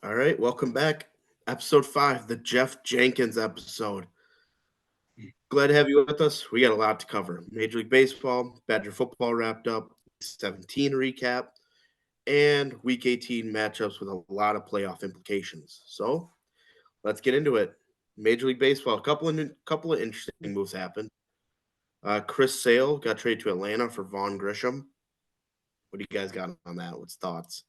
All right, welcome back. Episode 5, the Geoff Jenkins episode. Glad to have you with us. We got a lot to cover. Major League Baseball, Badger football wrapped up, Week 17 recap, and Week 18 matchups with a lot of playoff implications. So let's get into it. Major League Baseball, a couple of interesting moves happened. Chris Sale got traded to Atlanta for Vaughn Grisham. What do you guys got on that? What's thoughts?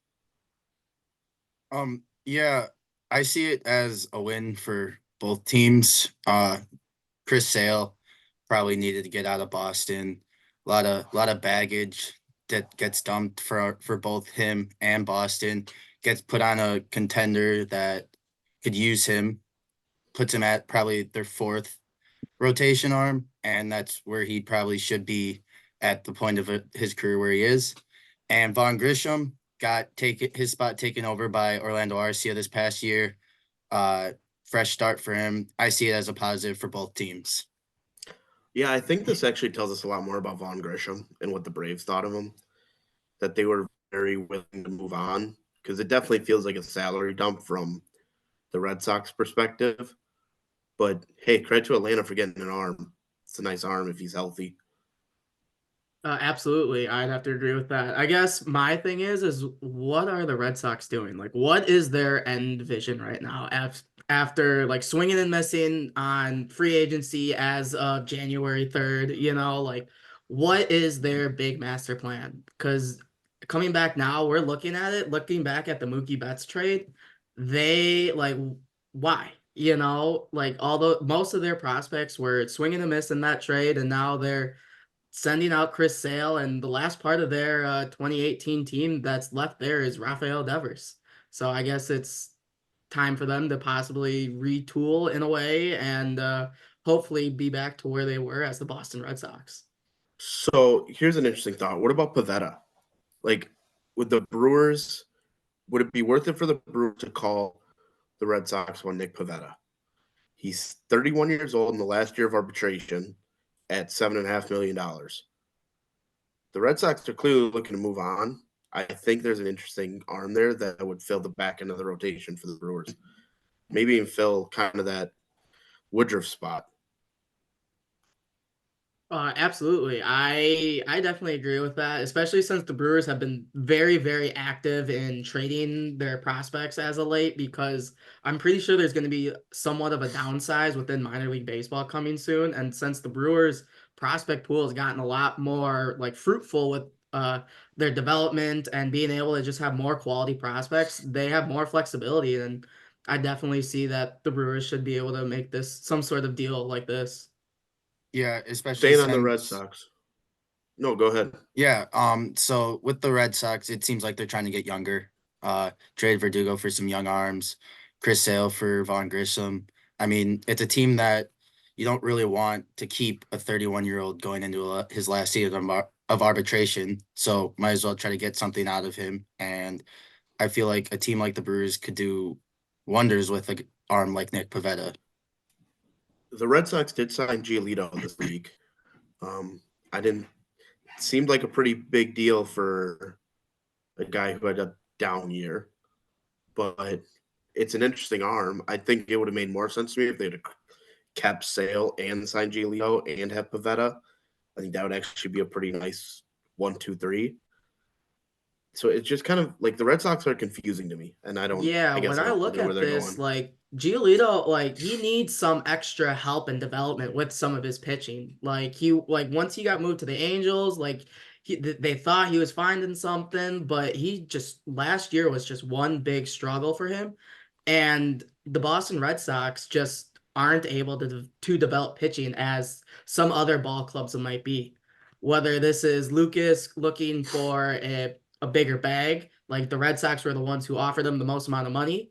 Yeah, I see it as a win for both teams. Chris Sale probably needed to get out of Boston. A lot of baggage that gets dumped for both him and Boston. Gets put on a contender that could use him, puts him at probably their fourth rotation arm, and that's where he probably should be at the point of his career where he is. And Von Grisham got his spot taken over by Orlando Arcia this past year. Uh, Fresh start for him. I see it as a positive for both teams. Yeah, I think this actually tells us a lot more about Vaughn Grisham and what the Braves thought of him. That they were very willing to move on because it definitely feels like a salary dump from the Red Sox perspective. But hey, credit to Atlanta for getting an arm. It's a nice arm if he's healthy. Absolutely, I'd have to agree with that. I guess my thing is what are the Red Sox doing? Like, what is their end vision right now? After like swinging and missing on free agency as of January 3rd, like what is their big master plan? Because coming back now, we're looking at it, looking back at the Mookie Betts trade, they like why? Like although most of their prospects were swinging and miss in that trade, and now they're sending out Chris Sale, and the last part of their 2018 team that's left there is Rafael Devers. So I guess it's time for them to possibly retool in a way and hopefully be back to where they were as the Boston Red Sox. So here's an interesting thought. What about Pavetta? Like with the Brewers, would it be worth it for the Brewers to call the Red Sox one Nick Pavetta? He's 31 years old in the last year of arbitration at $7.5 million. The Red Sox are clearly looking to move on. I think there's an interesting arm there that would fill the back end of the rotation for the Brewers. Maybe even fill kind of that Woodruff spot. Absolutely. I definitely agree with that, especially since the Brewers have been very, very active in trading their prospects as of late, because I'm pretty sure there's going to be somewhat of a downsize within minor league baseball coming soon. And since the Brewers prospect pool has gotten a lot more like fruitful with their development and being able to just have more quality prospects, they have more flexibility. And I definitely see that the Brewers should be able to make this some sort of deal like this. Yeah, especially Staying on the Red since Sox. No, go ahead. yeah. So with the Red Sox, it seems like they're trying to get younger. Trade Verdugo for some young arms, Chris Sale for Von Grissom. I mean, it's a team that you don't really want to keep a 31-year-old going into his last season of arbitration. So might as well try to get something out of him. And I feel like a team like the Brewers could do wonders with an arm like Nick Pavetta. The Red Sox did sign Giolito this week. I didn't. It seemed like a pretty big deal for a guy who had a down year, but it's an interesting arm. I think it would have made more sense to me if they'd have kept Sale and signed Giolito and have Pavetta. I think that would actually be a pretty nice 1, 2, 3. So it's just kind of like the Red Sox are confusing to me, and I don't. Yeah, I when guess I I don't look know where at they're this, going. like Giolito, like he needs some extra help and development with some of his pitching. Like once he got moved to the Angels, like they thought he was finding something, but he just last year was just one big struggle for him. And the Boston Red Sox just aren't able to develop pitching as some other ball clubs might be. Whether this is Lucas looking for a bigger bag, like the Red Sox were the ones who offered them the most amount of money,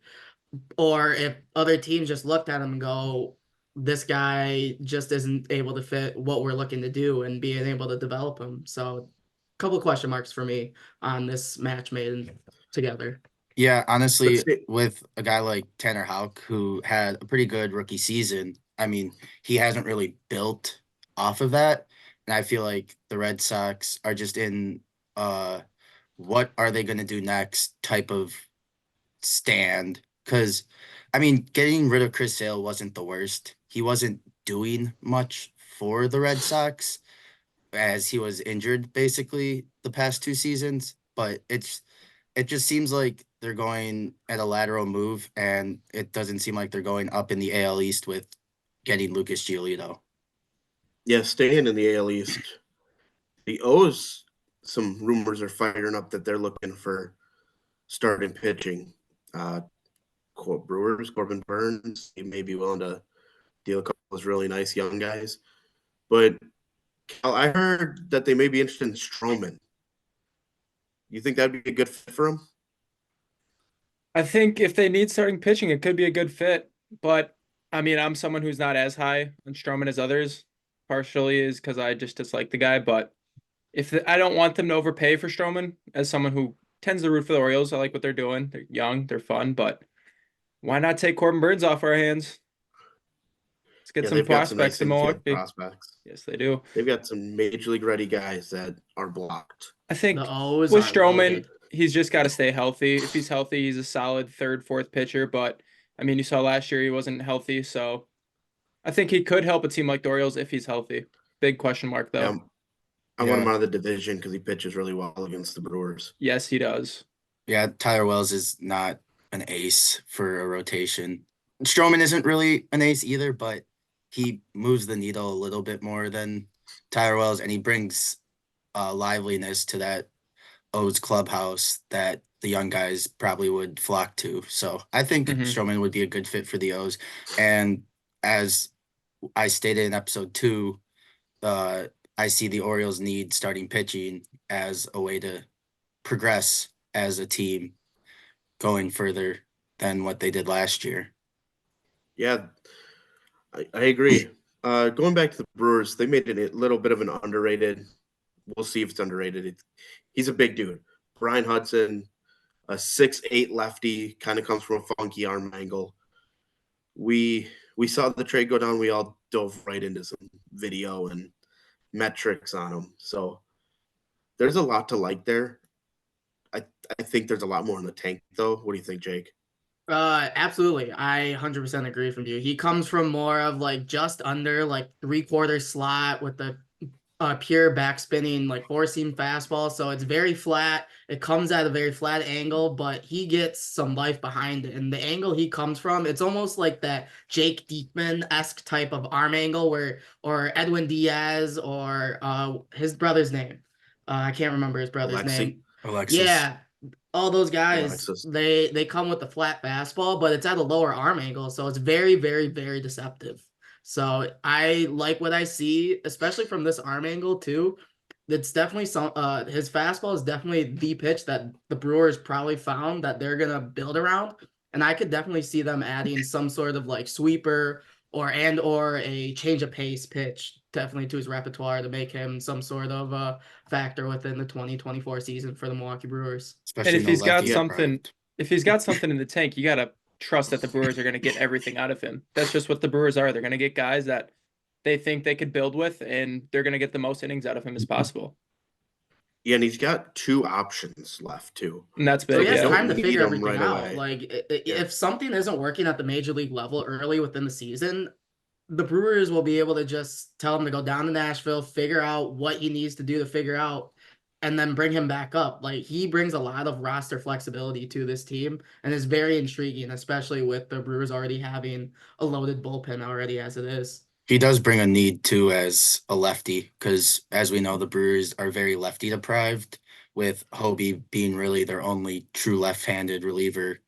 or if other teams just looked at him and go, this guy just isn't able to fit what we're looking to do and being able to develop him. So, a couple of question marks for me on this match made together. Yeah, But honestly, see, with a guy like Tanner Houck, who had a pretty good rookie season, I mean, he hasn't really built off of that. And I feel like the Red Sox are just in what are they going to do next type of stand because, I mean, getting rid of Chris Sale wasn't the worst. He wasn't doing much for the Red Sox as he was injured basically the past 2 seasons, but it just seems like they're going at a lateral move, and it doesn't seem like they're going up in the AL East with getting Lucas Giolito. Yeah, staying in the AL East. The O's, some rumors are firing up that they're looking for starting pitching. Brewers, Corbin Burns, he may be willing to deal a couple of those really nice young guys. But Cal, I heard that they may be interested in Stroman. You think that'd be a good fit for him? I think if they need starting pitching, it could be a good fit. But I mean, I'm someone who's not as high on Stroman as others. Partially is because I just dislike the guy. But I don't want them to overpay for Stroman as someone who tends to root for the Orioles. I like what they're doing. They're young, they're fun. But why not take Corbin Burns off our hands? Let's get some they've got some nice prospects in infield Milwaukee. prospects. Yes, they do. They've got some major league ready guys that are blocked. I think The O's with are Stroman, loaded. he's just got to stay healthy. If he's healthy, he's a solid third, fourth pitcher. But I mean, you saw last year he wasn't healthy, so I think he could help a team like the Orioles if he's healthy. Big question mark though. I want him out of the division because he pitches really well against the Brewers. Yes, he does. Yeah, Tyler Wells is not an ace for a rotation. Stroman isn't really an ace either, but he moves the needle a little bit more than Tyler Wells, and he brings liveliness to that O's clubhouse that the young guys probably would flock to. So I think Stroman would be a good fit for the O's. And as I stated in episode 2, I see the Orioles need starting pitching as a way to progress as a team going further than what they did last year. Yeah, I agree. Going back to the Brewers, they made it a little bit of an underrated. We'll see if it's underrated. He's a big dude. Brian Hudson, a 6'8" lefty, kind of comes from a funky arm angle. We saw the trade go down. We all dove right into some video and metrics on him. So there's a lot to like there. I think there's a lot more in the tank, though. What do you think, Jake? Absolutely. I 100% agree from you. He comes from more of like just under like 3/4 slot with the pure backspinning like four-seam fastball. So it's very flat. It comes at a very flat angle, but he gets some life behind it. And the angle he comes from, it's almost like that Jake Diekman-esque type of arm angle or Edwin Diaz or his brother's name. I can't remember his brother's name. Alexis. Yeah. All those guys, Alexis. they come with the flat fastball, but it's at a lower arm angle, so it's very, very, very deceptive. So I like what I see, especially from this arm angle too. It's definitely his fastball is definitely the pitch that the Brewers probably found that they're gonna build around. And I could definitely see them adding some sort of like sweeper or a change of pace pitch definitely to his repertoire to make him some sort of factor within the 2024 season for the Milwaukee Brewers. Especially And if he's got something in the tank, you gotta trust that the Brewers are gonna get everything out of him. That's just what the Brewers are. They're gonna get guys that they think they could build with, and they're gonna get the most innings out of him as possible. Yeah, and he's got 2 options left too. And that's So big. he has Yeah. time to Need figure him everything right out. away. Like if something isn't working at the major league level early within the season, the Brewers will be able to just tell him to go down to Nashville, figure out what he needs to do to figure out, and then bring him back up. Like he brings a lot of roster flexibility to this team and is very intriguing, especially with the Brewers already having a loaded bullpen already as it is. He does bring a need too as a lefty, because as we know, the Brewers are very lefty deprived, with Hobie being really their only true left-handed reliever.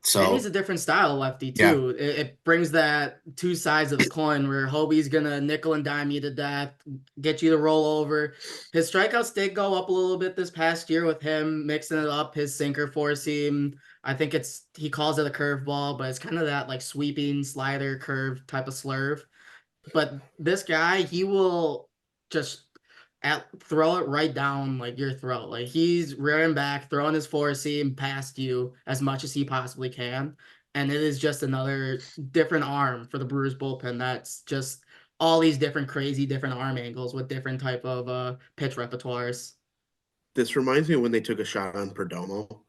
So And he's a different style of lefty too. Yeah. It brings that 2 sides of the coin where Hobie's gonna nickel and dime you to death, get you to roll over. His strikeouts did go up a little bit this past year with him mixing it up. His sinker four seam, I think he calls it a curveball, but it's kind of that like sweeping slider curve type of slurve. But this guy, he will just throw it right down like your throat. Like he's rearing back, throwing his four seam past you as much as he possibly can. And it is just another different arm for the Brewers bullpen. That's just all these different crazy different arm angles with different type of pitch repertoires. This reminds me of when they took a shot on Perdomo,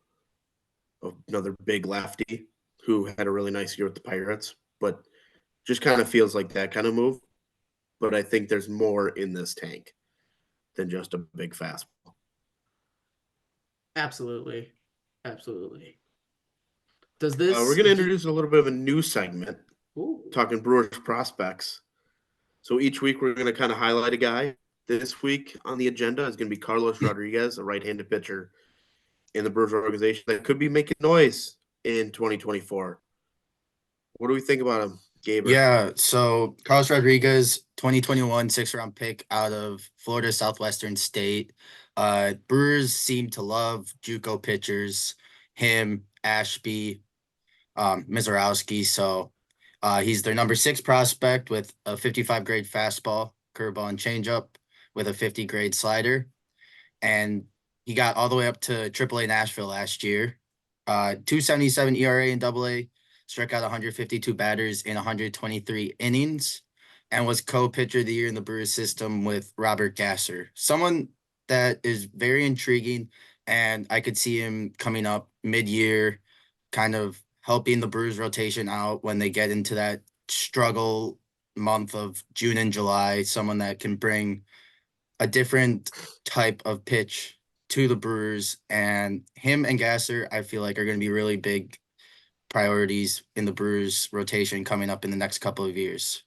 another big lefty. who had a really nice year with the Pirates, but just kind of feels like that kind of move. But I think there's more in this tank than just a big fastball. Absolutely. Absolutely. Does We're this going to introduce a little bit of a new segment, Ooh. talking Brewers prospects. So each week we're going to kind of highlight a guy. This week on the agenda is going to be Carlos Rodriguez, a right-handed pitcher in the Brewers organization that could be making noise in 2024. What do we think about him, Gaber? Yeah, so Carlos Rodriguez, 2021 6th-round pick out of Florida Southwestern State. Brewers seem to love JUCO pitchers, him, Ashby, Mizorowski. So he's their number 6 prospect with a 55 grade fastball, curveball, and changeup with a 50 grade slider. And he got all the way up to AAA Nashville last year. 2.77 ERA in AA, struck out 152 batters in 123 innings, and was co-pitcher of the year in the Brewers system with Robert Gasser. Someone that is very intriguing, and I could see him coming up mid-year, kind of helping the Brewers rotation out when they get into that struggle month of June and July. Someone that can bring a different type of pitch to the Brewers, and him and Gasser, I feel like, are going to be really big priorities in the Brewers rotation coming up in the next couple of years.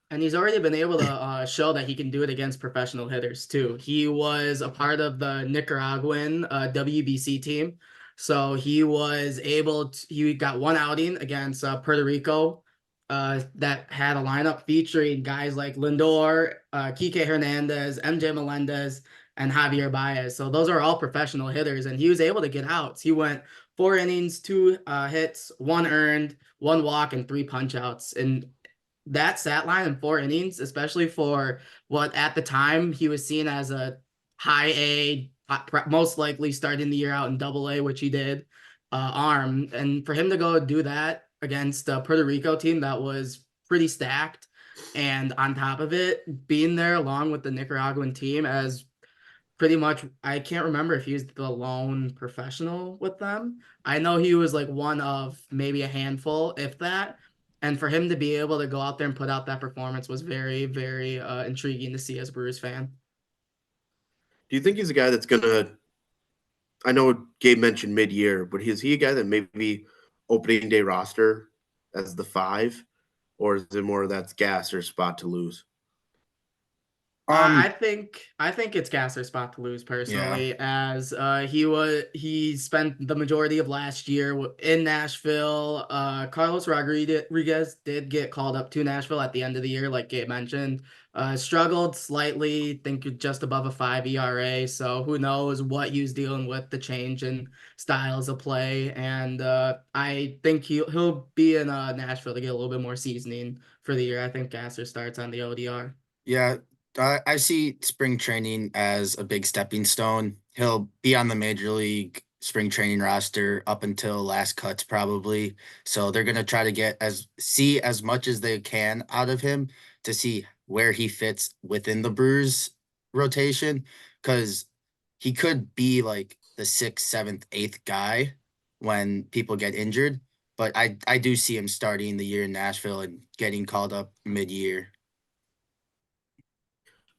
And he's already been able to show that he can do it against professional hitters too. He was a part of the Nicaraguan WBC team. So he was able to, he got one outing against Puerto Rico that had a lineup featuring guys like Lindor, Kike Hernandez, MJ Melendez, and Javier Baez. So those are all professional hitters, and he was able to get outs. He went 4 innings, 2 hits, 1 earned, 1 walk, and 3 punch outs. And that stat line in 4 innings, especially for what at the time he was seen as a high A, most likely starting the year out in AA, which he did, arm. And for him to go do that against a Puerto Rico team that was pretty stacked, and on top of it, being there along with the Nicaraguan team as pretty much, I can't remember if he was the lone professional with them. I know he was like one of maybe a handful, if that. And for him to be able to go out there and put out that performance was very, very intriguing to see as a Brewers fan. Do you think he's a guy that's going to – I know Gabe mentioned mid-year, but is he a guy that maybe opening day roster as the 5? Or is it more that's Gasser's spot to lose? I think it's Gasser's spot to lose personally, as he spent the majority of last year in Nashville. Carlos Rodriguez did get called up to Nashville at the end of the year, like Gabe mentioned. Struggled slightly, think just above a 5 ERA. So who knows what he was dealing with, the change in styles of play. And I think he'll be in Nashville to get a little bit more seasoning for the year. I think Gasser starts on the ODR. Yeah, I see spring training as a big stepping stone. He'll be on the major league spring training roster up until last cuts probably. So they're going to try to see as much as they can out of him to see where he fits within the Brewers rotation, because he could be like the 6th, 7th, 8th guy when people get injured. But I do see him starting the year in Nashville and getting called up mid-year.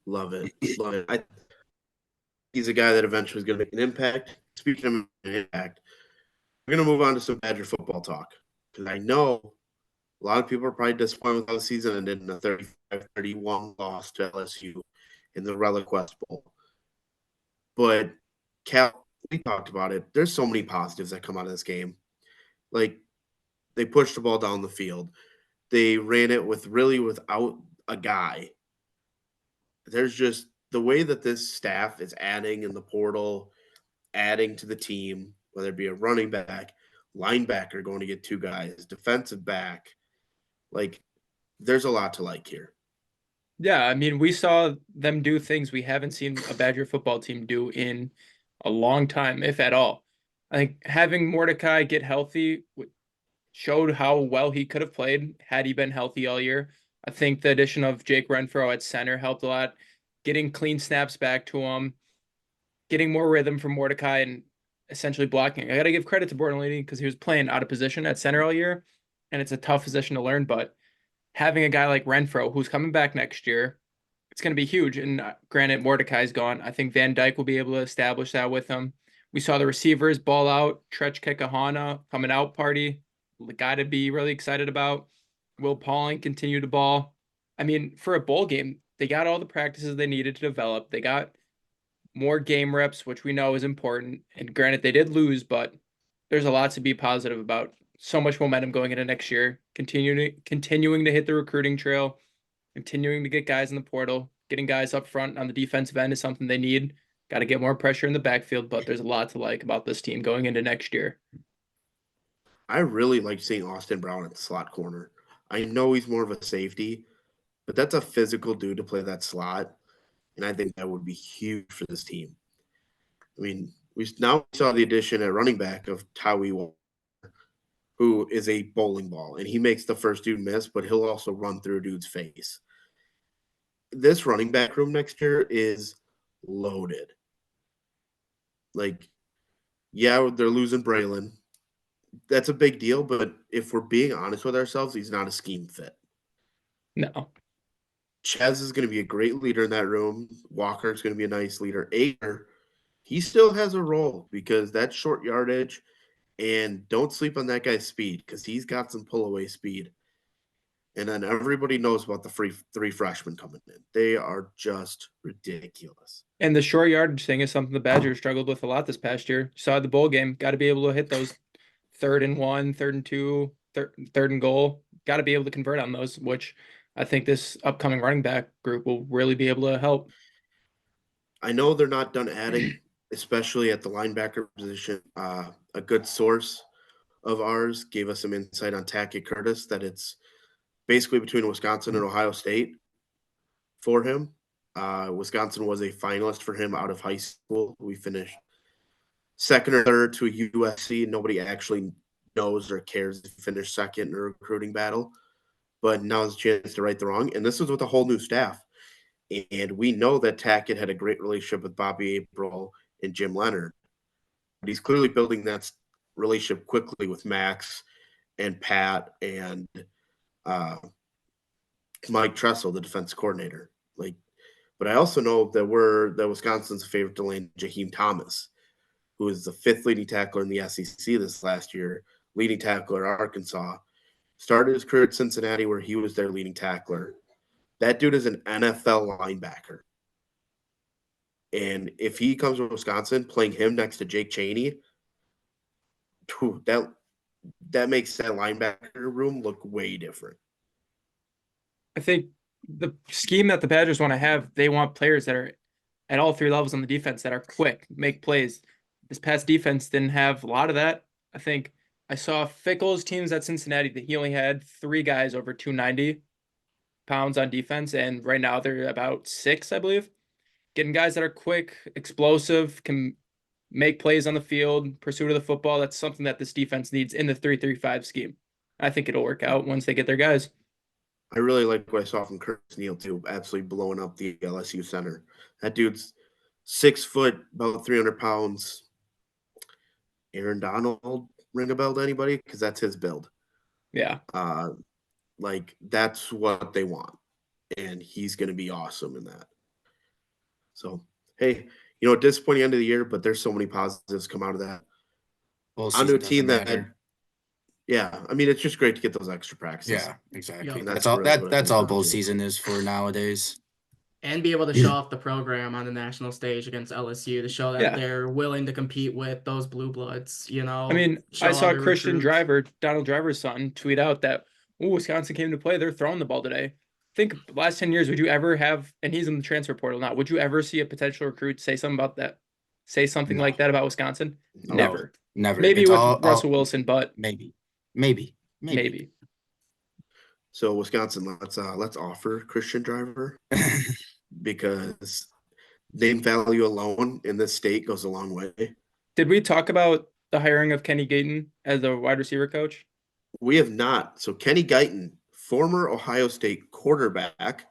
Love it. Love it. He's a guy that eventually is going to make an impact. Speaking of an impact, we're going to move on to some Badger football talk, because I know a lot of people are probably disappointed with how the season ended in a 35-31 loss to LSU in the Reliaquest Bowl. But, Cal, we talked about it. There's so many positives that come out of this game. Like, they pushed the ball down the field. They ran it without a guy. There's just the way that this staff is adding in the portal, adding to the team, whether it be a running back, linebacker going to get 2 guys, defensive back. Like, there's a lot to like here. Yeah, I mean, we saw them do things we haven't seen a Badger football team do in a long time, if at all. I think having Mordecai get healthy showed how well he could have played had he been healthy all year. I think the addition of Jake Renfro at center helped a lot, getting clean snaps back to him, getting more rhythm from Mordecai. And essentially blocking. I got to give credit to Bortolini because he was playing out of position at center all year, and it's a tough position to learn. But having a guy like Renfro, who's coming back next year, it's going to be huge. And granted, Mordecai's gone. I think Van Dyke will be able to establish that with him. We saw the receivers ball out. Trech Kekahana coming out party. The guy to be really excited about. Will Pauling continue to ball. I mean, for a bowl game, they got all the practices they needed to develop. They got more game reps, which we know is important. And granted, they did lose, but there's a lot to be positive about. So much momentum going into next year. Continuing to hit the recruiting trail, continuing to get guys in the portal, getting guys up front on the defensive end is something they need. Got to get more pressure in the backfield, but there's a lot to like about this team going into next year. I really like seeing Austin Brown at the slot corner. I know he's more of a safety, but that's a physical dude to play that slot, and I think that would be huge for this team. I mean, we saw the addition at running back of Tawi Walker, who is a bowling ball, and he makes the first dude miss, but he'll also run through a dude's face. This running back room next year is loaded. Like, yeah, they're losing Braylon. That's a big deal, but if we're being honest with ourselves, he's not a scheme fit. No. Chaz is going to be a great leader in that room. Walker is going to be a nice leader. Aker, he still has a role because that's short yardage, and don't sleep on that guy's speed because he's got some pull-away speed. And then everybody knows about the three freshmen coming in. They are just ridiculous. And the short yardage thing is something the Badgers struggled with a lot this past year. You saw the bowl game. Got to be able to hit those 3rd and 1, 3rd and 2, third and goal. Got to be able to convert on those, which I think this upcoming running back group will really be able to help. I know they're not done adding, especially at the linebacker position. A good source of ours gave us some insight on Tackett Curtis that it's basically between Wisconsin and Ohio State for him. Wisconsin was a finalist for him out of high school. We finished second or third to a USC. Nobody actually knows or cares if you finish second in a recruiting battle. But now's a chance to right the wrong. And this is with a whole new staff. And we know that Tackett had a great relationship with Bobby April and Jim Leonard. But he's clearly building that relationship quickly with Max and Pat and Mike Tressel, the defense coordinator. But I also know that Wisconsin's a favorite to land Jaheim Thomas, who is the 5th leading tackler in the SEC this last year, leading tackler at Arkansas. Started his career at Cincinnati, where he was their leading tackler. That dude is an NFL linebacker. And if he comes from Wisconsin, playing him next to Jake Chaney, that makes that linebacker room look way different. I think the scheme that the Badgers want to have, they want players that are at all 3 levels on the defense that are quick, make plays. This past defense didn't have a lot of that. I think I saw Fickle's teams at Cincinnati that he only had 3 guys over 290 pounds on defense, and right now they're about 6, I believe. Getting guys that are quick, explosive, can make plays on the field, pursuit of the football, that's something that this defense needs in the 3-3-5 scheme. I think it'll work out once they get their guys. I really like what I saw from Curtis Neal, too, absolutely blowing up the LSU center. That dude's 6 foot, about 300 pounds. Aaron Donald ring a bell to anybody? Because that's his build. Yeah. That's what they want. And he's going to be awesome in that. So, hey, disappointing end of the year, but there's so many positives come out of that. Onto a team that yeah, I mean, it's just great to get those extra practices. Yeah, exactly. Yeah. That's all. That's all bowl too. season is for nowadays. And be able to show off the program on the national stage against LSU to show that they're willing to compete with those blue bloods. I mean, I saw Christian Driver, Donald Driver's son, tweet out that Wisconsin came to play. They're throwing the ball today. Think last 10 years, would you ever have? And he's in the transfer portal now. Would you ever see a potential recruit say something about that? Say something like that about Wisconsin? No, never. Maybe it's with Russell Wilson, but Maybe. So Wisconsin, let's offer Christian Driver because name value alone in this state goes a long way. Did we talk about the hiring of Kenny Gayton as a wide receiver coach? We have not. So Kenny Gayton, former Ohio State quarterback,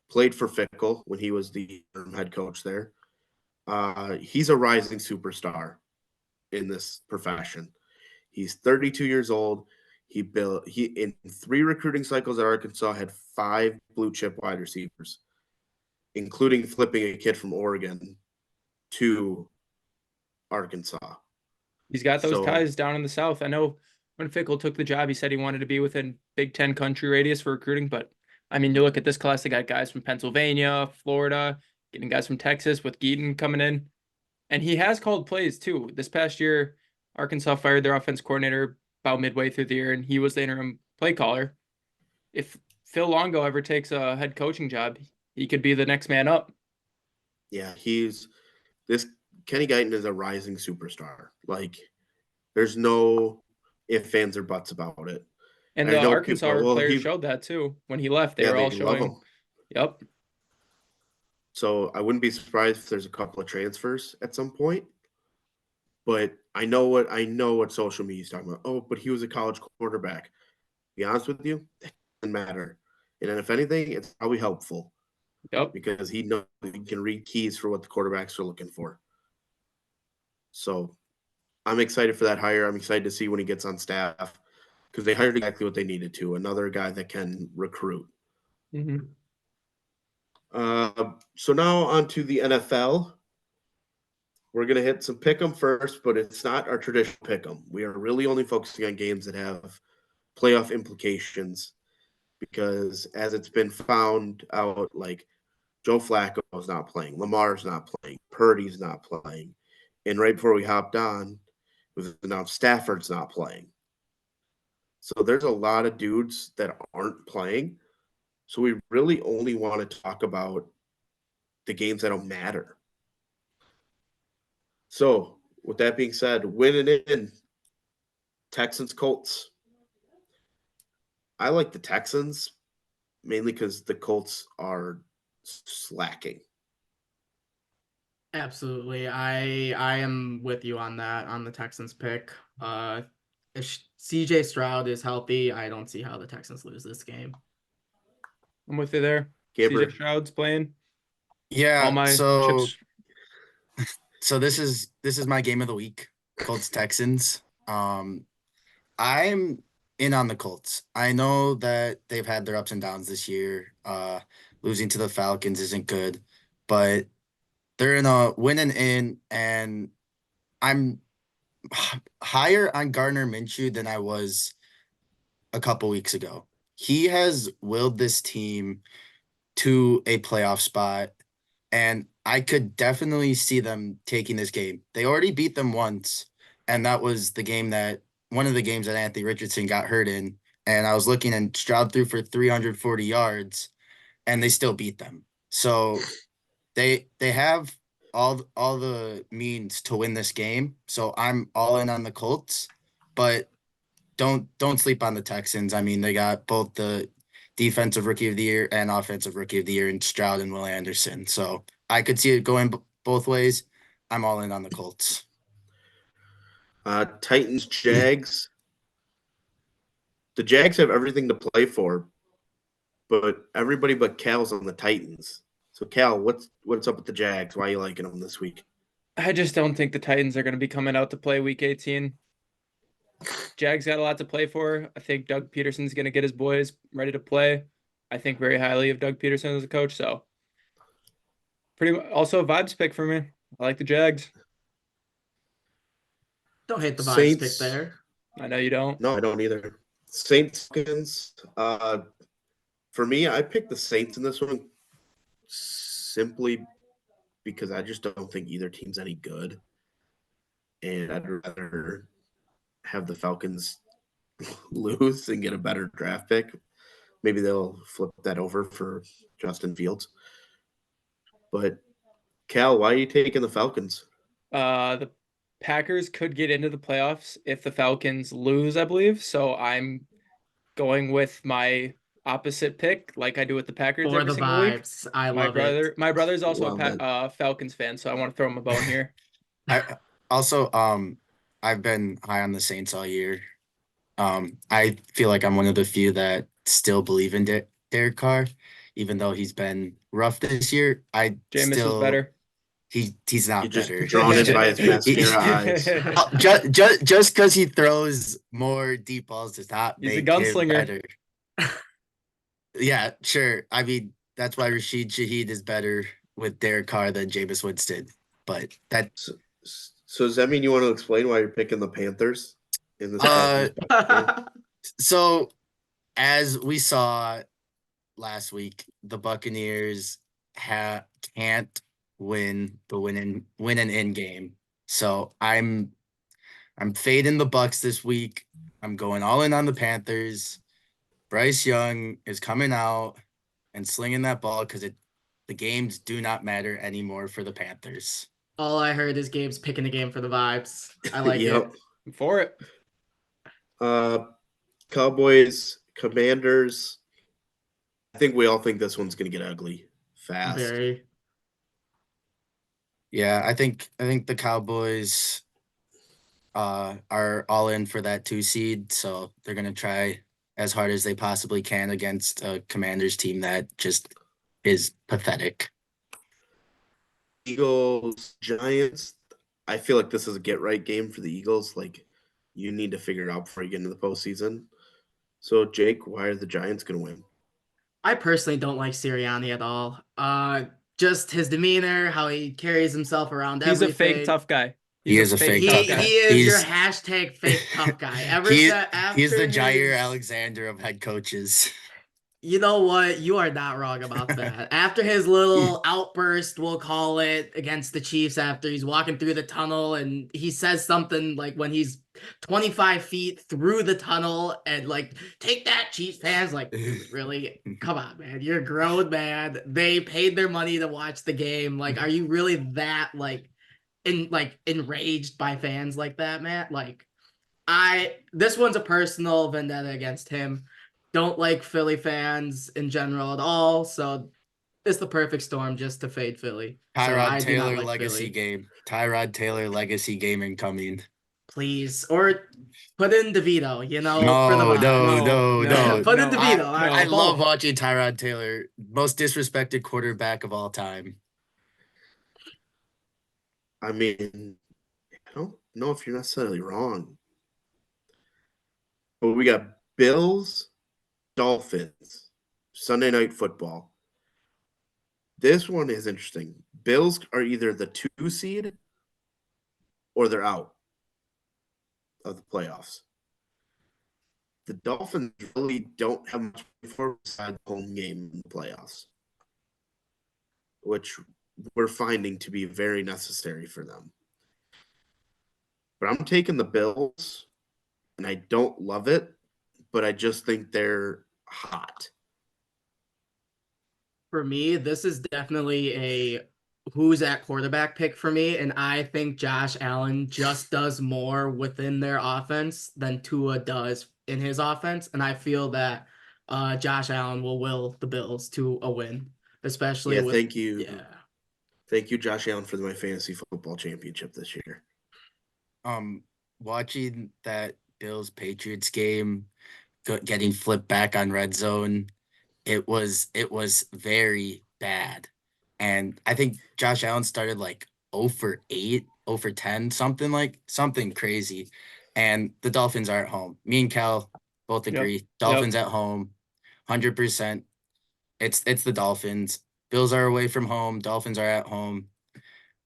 played for Fickle when he was the head coach there. He's a rising superstar. in this profession. He's 32 years old. He in 3 recruiting cycles at Arkansas had 5 blue chip wide receivers, including flipping a kid from Oregon to Arkansas. He's got those So- ties down in the South. I know when Fickle took the job, he said he wanted to be within Big Ten country radius for recruiting. But I mean, you look at this class, they got guys from Pennsylvania, Florida, getting guys from Texas with Geaton coming in. And he has called plays too. This past year, Arkansas fired their offense coordinator about midway through the year, and he was the interim play caller. If Phil Longo ever takes a head coaching job, he could be the next man up. Yeah, Kenny Guyton is a rising superstar. Like, there's no ifs, ands, or buts about it. And I the know Arkansas people- well, players he- showed that too. When he left, they Yeah, were all they love showing. him. Yep. So I wouldn't be surprised if there's a couple of transfers at some point. But I know what social media is talking about. Oh, but he was a college quarterback. To be honest with you, that doesn't matter. And then if anything, it's probably helpful Yep. because he knows he can read keys for what the quarterbacks are looking for. So I'm excited for that hire. I'm excited to see when he gets on staff because they hired exactly what they needed to. Another guy that can recruit. Mm-hmm. So now on to the NFL. We're going to hit some pick'em first, but it's not our traditional pick'em. We are really only focusing on games that have playoff implications because as it's been found out, like Joe Flacco's not playing, Lamar's not playing, Purdy's not playing. And right before we hopped on, it was announced Stafford's not playing. So there's a lot of dudes that aren't playing. So we really only want to talk about the games that don't matter. So with that being said, winning in Texans Colts. I like the Texans mainly because the Colts are slacking. Absolutely. I am with you on that, on the Texans pick. If CJ Stroud is healthy, I don't see how the Texans lose this game. I'm with you there. Gabriel, CJ Stroud's playing. Yeah. All my so chips. so this is my game of the week. Colts Texans. I'm in on the Colts. I know that they've had their ups and downs this year. Losing to the Falcons isn't good, but they're in a winning in, and I'm higher on Gardner Minshew than I was a couple weeks ago. He has willed this team to a playoff spot, and I could definitely see them taking this game. They already beat them once, and that was one of the games that Anthony Richardson got hurt in. And I was looking, and Stroud threw for 340 yards, and they still beat them. So they have all the means to win this game. So I'm all in on the Colts, but don't sleep on the Texans. I mean, they got both the defensive rookie of the year and offensive rookie of the year in Stroud and Will Anderson. So I could see it going both ways. I'm all in on the Colts. Titans, Jags. The Jags have everything to play for, but everybody but Cal's on the Titans. So Cal, what's up with the Jags? Why are you liking them this week? I just don't think the Titans are going to be coming out to play week 18. Jags got a lot to play for. I think Doug Peterson's going to get his boys ready to play. I think very highly of Doug Peterson as a coach. So pretty much also a vibes pick for me. I like the Jags. Don't hate the vibes Saints. pick there. I know you don't. No, I don't either. Saints. For me, I picked the Saints in this one simply because I just don't think either team's any good. And I'd rather have the Falcons lose and get a better draft pick. Maybe they'll flip that over for Justin Fields. But Cal, why are you taking the Falcons? The Packers could get into the playoffs if the Falcons lose, I believe. So I'm going with my opposite pick, like I do with the Packers For every the single week. vibes. I love it. My brother's also Love a Falcons fan, so I want to throw him a bone here. I also I've been high on the Saints all year. I feel like I'm one of the few that still believe in Derek Carr, even though he's been rough this year. Jameis was better. He's not You're just better. drawn in by his mascara eyes. Just because he throws more deep balls does not He's a make him gunslinger. better. Yeah, sure. I mean, that's why Rashid Shaheed is better with Derek Carr than Jameis Winston. But that So does that mean you want to explain why you're picking the Panthers in this? Uh, Panthers game? so as we saw last week, the Buccaneers can't win an in game. So I'm fading the Bucks this week. I'm going all in on the Panthers. Bryce Young is coming out and slinging that ball because the games do not matter anymore for the Panthers. All I heard is Gabe's picking the game for the vibes. I like Yep. it. For it. Cowboys, Commanders. I think we all think this one's going to get ugly fast. Very. Yeah, I think the Cowboys are all in for that 2 seed, so they're gonna try as hard as they possibly can against a Commanders team that just is pathetic. Eagles, Giants. I feel like this is a get-right game for the Eagles. Like, you need to figure it out before you get into the postseason. So, Jake, why are the Giants going to win? I personally don't like Sirianni at all. Just his demeanor, how he carries himself around He's a everything. fake tough guy. He is a fake tough guy. He is your He's- hashtag fake tough guy. He's After the Jair his- Alexander of head coaches. You know what? You are not wrong about that. After his little outburst, we'll call it, against the Chiefs after he's walking through the tunnel and he says something like when he's 25 feet through the tunnel and like, take that, Chiefs fans. Like, dude, really? Come on, man. You're a grown man. They paid their money to watch the game. Like, are you really that enraged by fans like that, man? Like, this one's a personal vendetta against him. Don't like Philly fans in general at all, so it's the perfect storm just to fade Philly. So Tyrod I do not Taylor like legacy Philly. game. Tyrod Taylor legacy game incoming. Please, or put in DeVito, No, for the vibe. no. Put in No, DeVito. I Both. love watching Tyrod Taylor, most disrespected quarterback of all time. I mean, I don't know if you're necessarily wrong. But we got Bills, Dolphins, Sunday Night Football. This one is interesting. Bills are either the 2 seed or they're out of the playoffs. The Dolphins really don't have much for besides the home game in the playoffs, which we're finding to be very necessary for them. But I'm taking the Bills, and I don't love it, but I just think they're hot. For me, this is definitely a who's at quarterback pick for me, and I think Josh Allen just does more within their offense than Tua does in his offense, and I feel that Josh Allen will will the Bills to a win, especially with Thank you. Yeah. Thank you, Josh Allen, for my fantasy football championship this year. Watching that Bills Patriots game, getting flipped back on red zone, it was very bad. And I think Josh Allen started like 0 for 8, 0 for 10, something crazy. And the Dolphins are at home. Me and Cal both agree. Dolphins at home, 100%. It's the Dolphins. Bills are away from home. Dolphins are at home.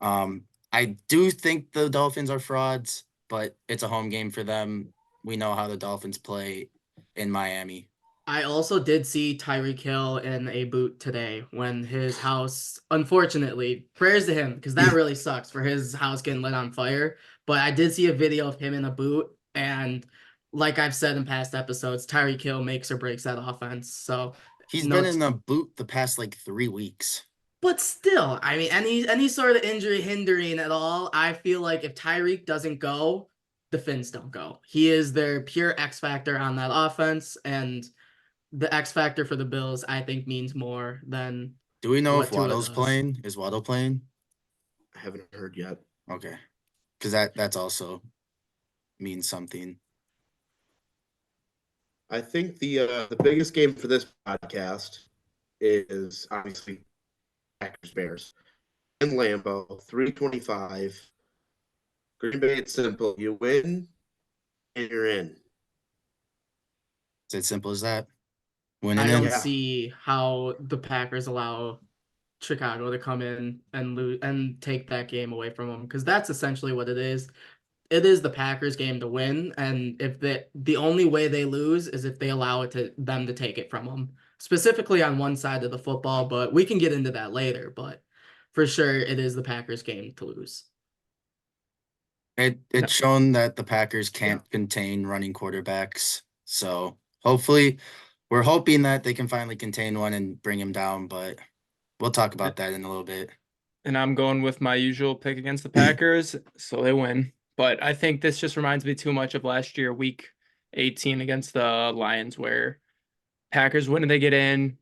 I do think the Dolphins are frauds, but it's a home game for them. We know how the Dolphins play in Miami. I also did see Tyreek Hill in a boot today when his house, unfortunately, prayers to him, because that really sucks for his house getting lit on fire. But I did see a video of him in a boot, and like I've said in past episodes, Tyreek Hill makes or breaks that offense. So he's been in a boot the past 3 weeks. But still, I mean, any sort of injury hindering at all, I feel like if Tyreek doesn't go, the Finns don't go. He is their pure X factor on that offense, and the X factor for the Bills, I think, means more than. Do we know what if Tua Waddle's does. playing? Is Waddle playing? I haven't heard yet. Okay, because that's also means something. I think the biggest game for this podcast is obviously Packers Bears. in Lambeau, 325. Green Bay, it's simple. You win, and you're in. It's as simple as that. I Winning don't in. Yeah. see how the Packers allow Chicago to come in and lose and take that game away from them, because that's essentially what it is. It is the Packers game to win, and if the only way they lose is if they allow it to them to take it from them, specifically on one side of the football, but we can get into that later. But for sure, it is the Packers game to lose. It's shown that the Packers can't contain running quarterbacks. So hopefully, we're hoping that they can finally contain one and bring him down, but we'll talk about that in a little bit. And I'm going with my usual pick against the Packers, so they win. But I think this just reminds me too much of last year, week 18 against the Lions, where Packers win and they get in,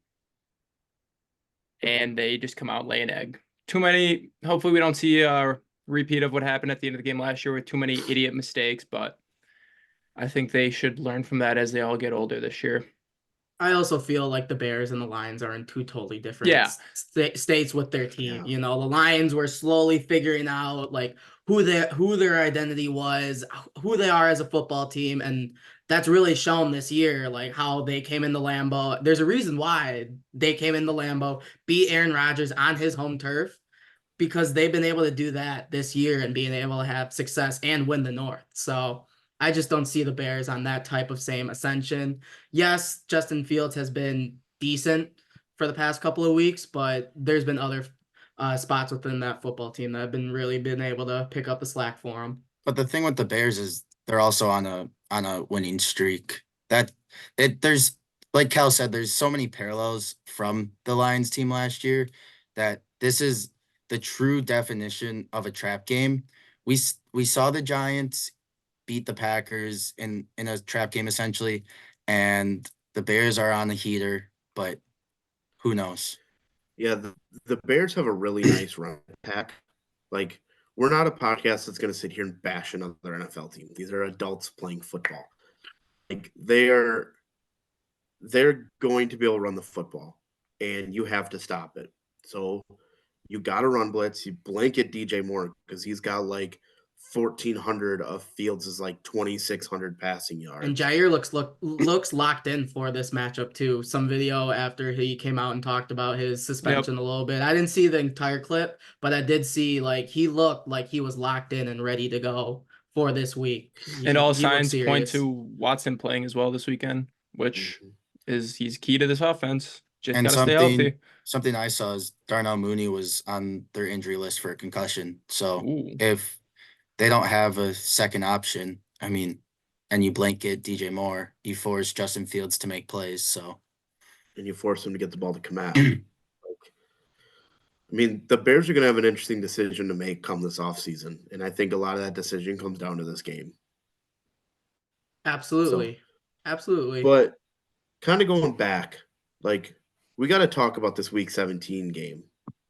and they just come out lay an egg. Too many. Hopefully, we don't see a repeat of what happened at the end of the game last year with too many idiot mistakes. But I think they should learn from that as they all get older this year. I also feel like the Bears and the Lions are in two totally different states with their team. Yeah. You know, the Lions were slowly figuring out like who their identity was, who they are as a football team, and that's really shown this year. Like how they came into Lambeau. There's a reason why they came into Lambeau, beat Aaron Rodgers on his home turf, because they've been able to do that this year and being able to have success and win the North. So I just don't see the Bears on that type of same ascension. Yes, Justin Fields has been decent for the past couple of weeks, but there's been other spots within that football team that have been able to pick up the slack for them. But the thing with the Bears is they're also on a winning streak. There's, like Cal said, there's so many parallels from the Lions team last year that this is the true definition of a trap game. We saw the Giants beat the Packers in a trap game essentially, and the Bears are on the heater, but who knows? Yeah, the Bears have a really nice run attack. Like, we're not a podcast that's going to sit here and bash another NFL team. These are adults playing football. Like, they're going to be able to run the football, and you have to stop it. So you got to run blitz. You blanket DJ Moore because he's got like 1,400 of Fields' like 2,600 passing yards. And Jair looks locked in for this matchup too. Some video after he came out and talked about his suspension a little bit. I didn't see the entire clip, but I did see like he looked like he was locked in and ready to go for this week. And all signs point to Watson playing as well this weekend, which he's key to this offense. Just gotta stay healthy. Something I saw is Darnell Mooney was on their injury list for a concussion. So if they don't have a second option, I mean, and you blanket DJ Moore, you force Justin Fields to make plays. So, and you force him to get the ball to come out. I mean, the Bears are going to have an interesting decision to make come this offseason, and I think a lot of that decision comes down to this game. Absolutely. Absolutely. But kind of going back, like, we got to talk about this Week 17 game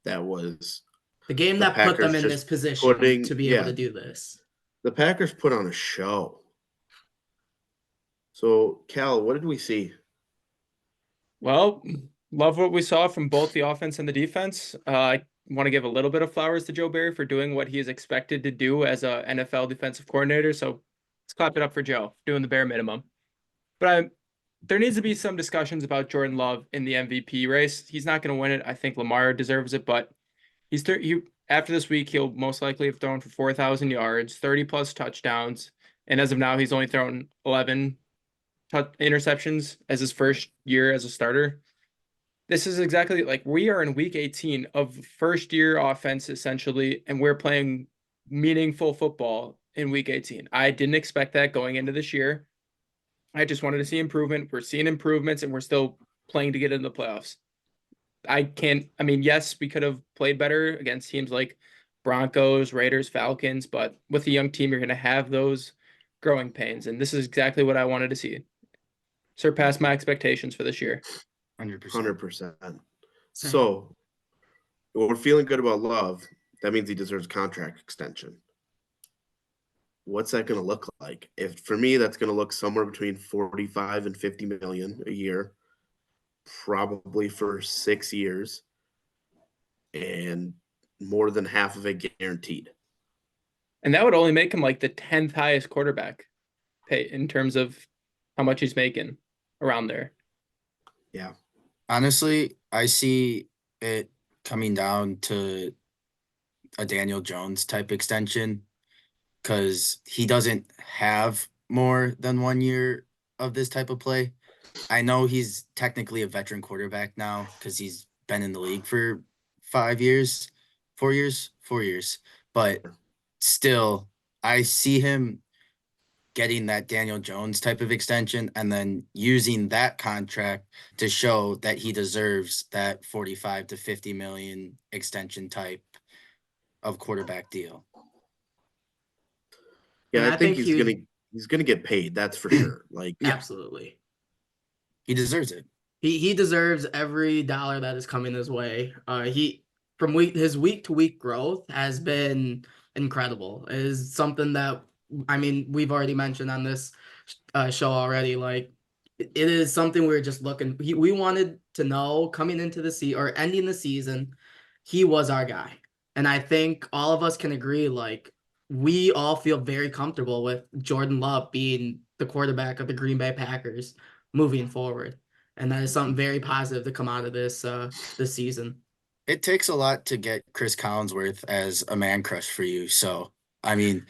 that was the game that put them in this position to be able to do this. The Packers put on a show. So, Cal, what did we see? Well, love what we saw from both the offense and the defense. I want to give a little bit of flowers to Joe Barry for doing what he is expected to do as a NFL defensive coordinator. So let's clap it up for Joe, doing the bare minimum. But there needs to be some discussions about Jordan Love in the MVP race. He's not going to win it. I think Lamar deserves it, but after this week, he'll most likely have thrown for 4,000 yards, 30-plus touchdowns, and as of now, he's only thrown 11 interceptions as his first year as a starter. This is exactly like we are in week 18 of first-year offense, essentially, and we're playing meaningful football in week 18. I didn't expect that going into this year. I just wanted to see improvement. We're seeing improvements, and we're still playing to get into the playoffs. Yes, we could have played better against teams like Broncos, Raiders, Falcons, but with a young team, you're going to have those growing pains, and this is exactly what I wanted to see. Surpass my expectations for this year. 100%. So, we're feeling good about Love. That means he deserves a contract extension. What's that going to look like? For me, that's going to look somewhere between 45 and 50 million a year, probably for 6 years. And more than half of it guaranteed. And that would only make him like the 10th highest quarterback pay in terms of how much he's making around there. Yeah. Honestly, I see it coming down to a Daniel Jones type extension because he doesn't have more than 1 year of this type of play. I know he's technically a veteran quarterback now because he's been in the league for 5 years, 4 years, 4 years. But still, I see him getting that Daniel Jones type of extension and then using that contract to show that he deserves that 45 to 50 million extension type of quarterback deal. Yeah, And I think he's gonna get paid, that's for sure. Like Absolutely. He deserves it. He deserves every dollar that is coming his way. His week to week growth has been incredible. It is something that we've already mentioned on this show already. Like it is something we were just looking. We wanted to know coming into the season or ending the season, he was our guy, and I think all of us can agree. Like we all feel very comfortable with Jordan Love being the quarterback of the Green Bay Packers moving forward. And that is something very positive to come out of this season. It takes a lot to get Chris Collinsworth as a man crush for you. So, I mean,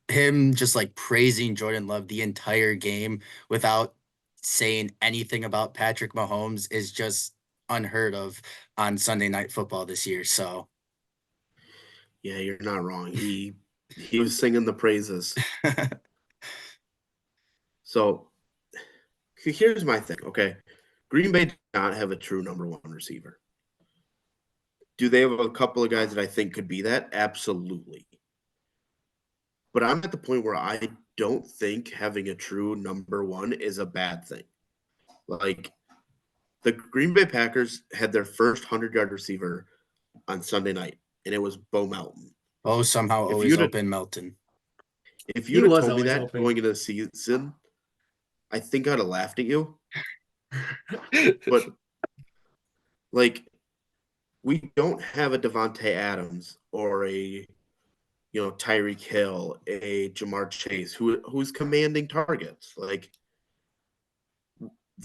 him just like praising Jordan Love the entire game without saying anything about Patrick Mahomes is just unheard of on Sunday Night Football this year. So, yeah, you're not wrong. He was singing the praises. So here's my thing, okay? Green Bay does not have a true number one receiver. Do they have a couple of guys that I think could be that? Absolutely. But I'm at the point where I don't think having a true number one is a bad thing. Like, the Green Bay Packers had their first 100-yard receiver on Sunday night, and it was Bo Melton. oh, somehow If always you'd have- open Melton. If He you'd have was told me always that open. going into the season, I think I'd have laughed at you. But, like, we don't have a Devontae Adams or a Tyreek Hill, a Jamar Chase, who's commanding targets. Like,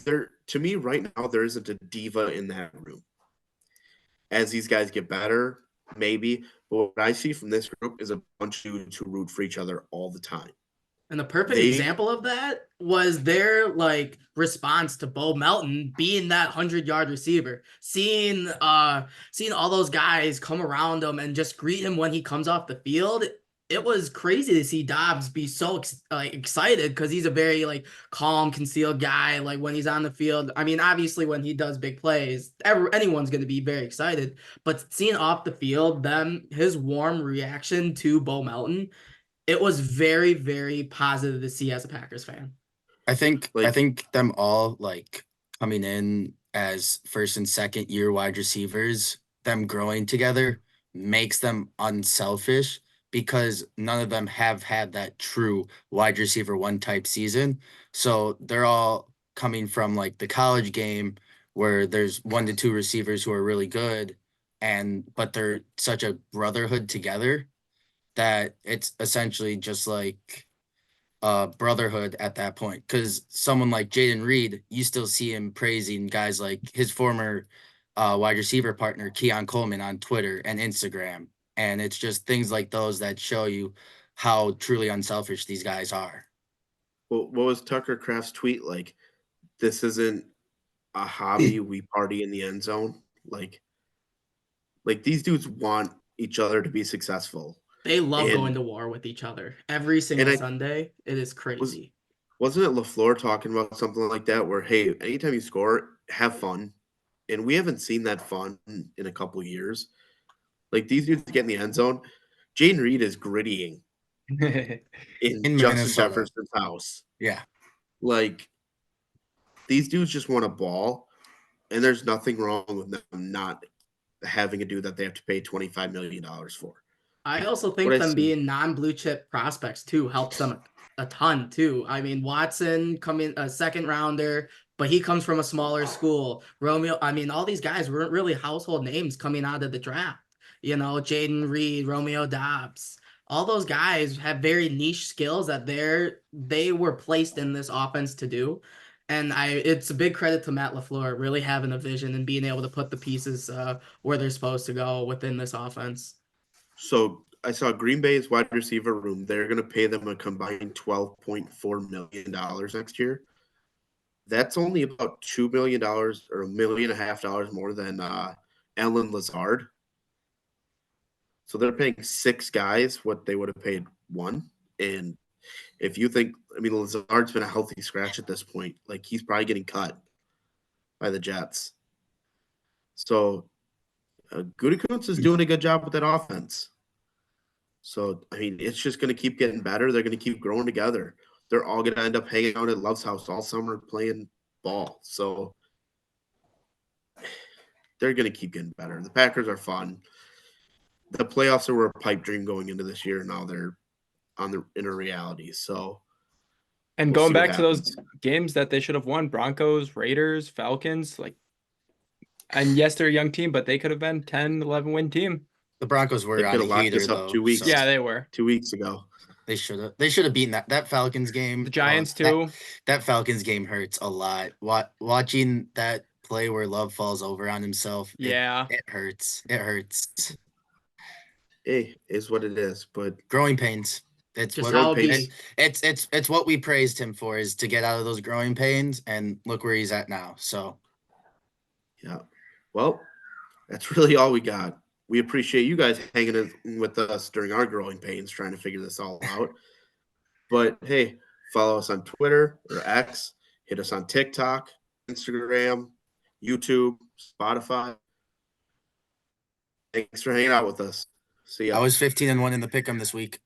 to me right now, there isn't a diva in that room. As these guys get better, maybe. But what I see from this group is a bunch of dudes who root for each other all the time. And the perfect example of that was their response to Bo Melton being that 100-yard receiver. Seeing all those guys come around him and just greet him when he comes off the field. It was crazy to see Dobbs be so excited because he's a very calm, concealed guy. Like when he's on the field, obviously when he does big plays, anyone's going to be very excited. But seeing off the field, his warm reaction to Bo Melton, it was very, very positive to see as a Packers fan. I think them all coming in as first and second year wide receivers, them growing together makes them unselfish because none of them have had that true wide receiver one type season. So they're all coming from the college game where there's 1 to 2 receivers who are really good but they're such a brotherhood together that it's essentially just like brotherhood at that point. Because someone like Jaden Reed, you still see him praising guys like his former wide receiver partner, Keon Coleman, on Twitter and Instagram. And it's just things like those that show you how truly unselfish these guys are. Well, what was Tucker Kraft's tweet like? This isn't a hobby. We party in the end zone. Like these dudes want each other to be successful. They love going to war with each other every single Sunday. It is crazy. Wasn't it LaFleur talking about something like that where, hey, anytime you score, have fun? And we haven't seen that fun in a couple of years. Like, these dudes get in the end zone. Jaden Reed is grittying in Justin Jefferson's house. Yeah. Like, these dudes just want a ball, and there's nothing wrong with them not having a dude that they have to pay $25 million for. I also think them being non-blue chip prospects too helps them a ton too. Watson coming a second rounder, but he comes from a smaller school. Romeo, all these guys weren't really household names coming out of the draft. Jaden Reed, Romeo Dobbs. All those guys have very niche skills that they were placed in this offense to do. And it's a big credit to Matt LaFleur really having a vision and being able to put the pieces where they're supposed to go within this offense. So I saw Green Bay's wide receiver room. They're going to pay them a combined $12.4 million next year. That's only about $2 million or $1.5 million more than Alan Lazard. So they're paying 6 guys what they would have paid 1. And if you think, Lazard's been a healthy scratch at this point. Like, he's probably getting cut by the Jets. So Gutekunst is doing a good job with that offense. So, it's just going to keep getting better. They're going to keep growing together. They're all going to end up hanging out at Love's house all summer playing ball. So they're going to keep getting better. The Packers are fun. The playoffs were a pipe dream going into this year. Now they're in a reality. So, And we'll going see what back to those happens. games that they should have won, Broncos, Raiders, Falcons, and yes, they're a young team, but they could have been 10, 11 win team. The Broncos They were could on have a locked heater this up though. 2 weeks. so Yeah, they were. 2 weeks ago. They should have beaten that Falcons game. The Giants that- too. That Falcons game hurts a lot. Watching that play where Love falls over on himself. Yeah. It hurts. It hurts. Hey, is what it is. But Growing pains. It's Just what how it pains. be. it's what we praised him for, is to get out of those growing pains, and look where he's at now. So yeah, well, that's really all we got. We appreciate you guys hanging in with us during our growing pains, trying to figure this all out. But hey, follow us on Twitter or X. Hit us on TikTok, Instagram, YouTube, Spotify. Thanks for hanging out with us. See ya. I was 15-1 in the pick'em this week.